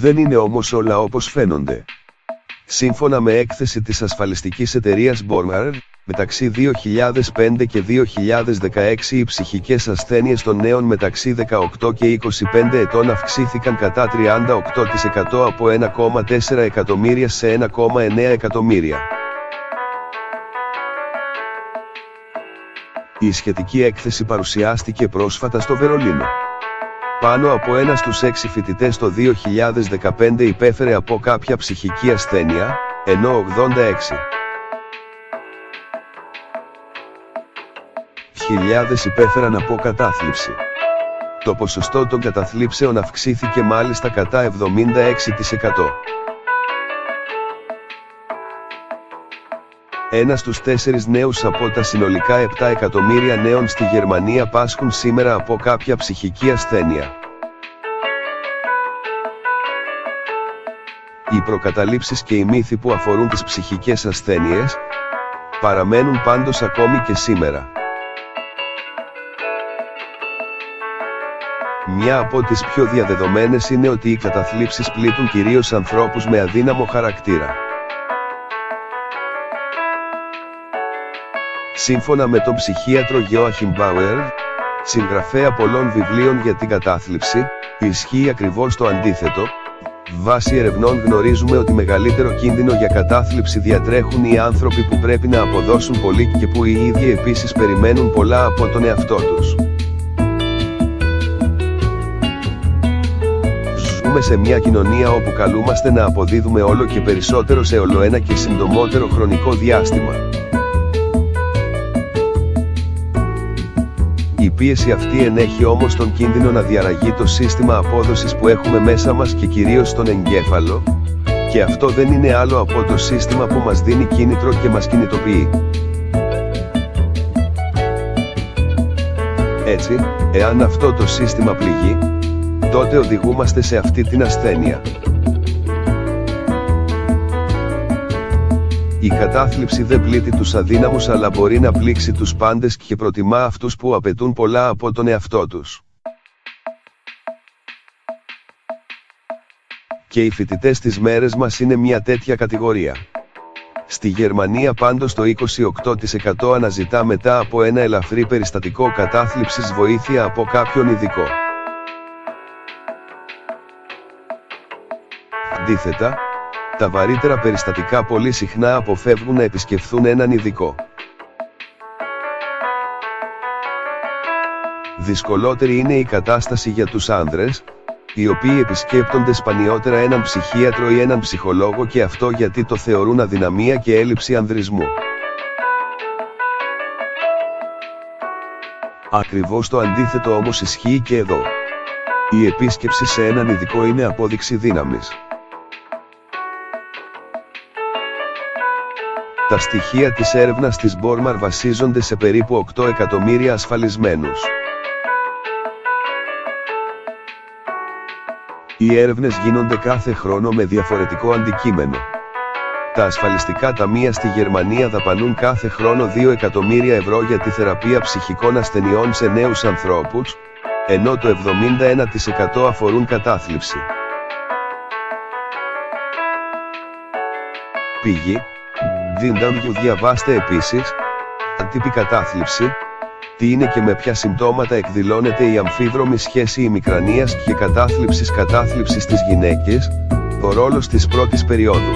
Δεν είναι όμως όλα όπως φαίνονται. Σύμφωνα με έκθεση της ασφαλιστικής εταιρείας Bormar, μεταξύ 2005 και 2016 οι ψυχικές ασθένειες των νέων μεταξύ 18 και 25 ετών αυξήθηκαν κατά 38% από 1,4 εκατομμύρια σε 1,9 εκατομμύρια. Η σχετική έκθεση παρουσιάστηκε πρόσφατα στο Βερολίνο. Πάνω από 1 στους 6 φοιτητές το 2015 υπέφερε από κάποια ψυχική ασθένεια, ενώ 86.000 υπέφεραν από κατάθλιψη. Το ποσοστό των καταθλίψεων αυξήθηκε μάλιστα κατά 76%. 1 στους 4 νέους από τα συνολικά 7 εκατομμύρια νέων στη Γερμανία πάσχουν σήμερα από κάποια ψυχική ασθένεια. Οι προκαταλήψεις και οι μύθοι που αφορούν τις ψυχικές ασθένειες παραμένουν πάντως ακόμη και σήμερα. Μια από τις πιο διαδεδομένες είναι ότι οι καταθλίψεις πλήττουν κυρίως ανθρώπους με αδύναμο χαρακτήρα. Σύμφωνα με τον ψυχίατρο Joachim Bauer, συγγραφέα πολλών βιβλίων για την κατάθλιψη, ισχύει ακριβώς το αντίθετο. Βάσει ερευνών γνωρίζουμε ότι μεγαλύτερο κίνδυνο για κατάθλιψη διατρέχουν οι άνθρωποι που πρέπει να αποδώσουν πολύ και που οι ίδιοι επίσης περιμένουν πολλά από τον εαυτό τους. Ζούμε σε μια κοινωνία όπου καλούμαστε να αποδίδουμε όλο και περισσότερο σε ολοένα και συντομότερο χρονικό διάστημα. Η πίεση αυτή ενέχει όμως τον κίνδυνο να διαραγεί το σύστημα απόδοσης που έχουμε μέσα μας και κυρίως στον εγκέφαλο, και αυτό δεν είναι άλλο από το σύστημα που μας δίνει κίνητρο και μας κινητοποιεί. Έτσι, εάν αυτό το σύστημα πληγεί, τότε οδηγούμαστε σε αυτή την ασθένεια. Η κατάθλιψη δεν πλήττει τους αδύναμους αλλά μπορεί να πλήξει τους πάντες και προτιμά αυτούς που απαιτούν πολλά από τον εαυτό τους. Και οι φοιτητές της μέρες μας είναι μια τέτοια κατηγορία. Στη Γερμανία πάντως το 28% αναζητά μετά από ένα ελαφρύ περιστατικό κατάθλιψης βοήθεια από κάποιον ειδικό. Αντίθετα, τα βαρύτερα περιστατικά πολύ συχνά αποφεύγουν να επισκεφθούν έναν ειδικό. Δυσκολότερη είναι η κατάσταση για τους άνδρες, οι οποίοι επισκέπτονται σπανιότερα έναν ψυχίατρο ή έναν ψυχολόγο, και αυτό γιατί το θεωρούν αδυναμία και έλλειψη ανδρισμού. Ακριβώς το αντίθετο όμως ισχύει και εδώ. Η επίσκεψη σε έναν ειδικό είναι απόδειξη δύναμης. Τα στοιχεία της έρευνας της Bormar βασίζονται σε περίπου 8 εκατομμύρια ασφαλισμένους. Οι έρευνες γίνονται κάθε χρόνο με διαφορετικό αντικείμενο. Τα ασφαλιστικά ταμεία στη Γερμανία δαπανούν κάθε χρόνο 2 εκατομμύρια ευρώ για τη θεραπεία ψυχικών ασθενειών σε νέους ανθρώπους, ενώ το 71% αφορούν κατάθλιψη. Πηγή: DW. Διαβάστε επίσης: ατύπη κατάθλιψη, τι είναι και με ποια συμπτώματα εκδηλώνεται η αμφίδρομη σχέση ημικρανίας και κατάθλιψης στις γυναίκες, ο ρόλος της πρώτης περίοδου.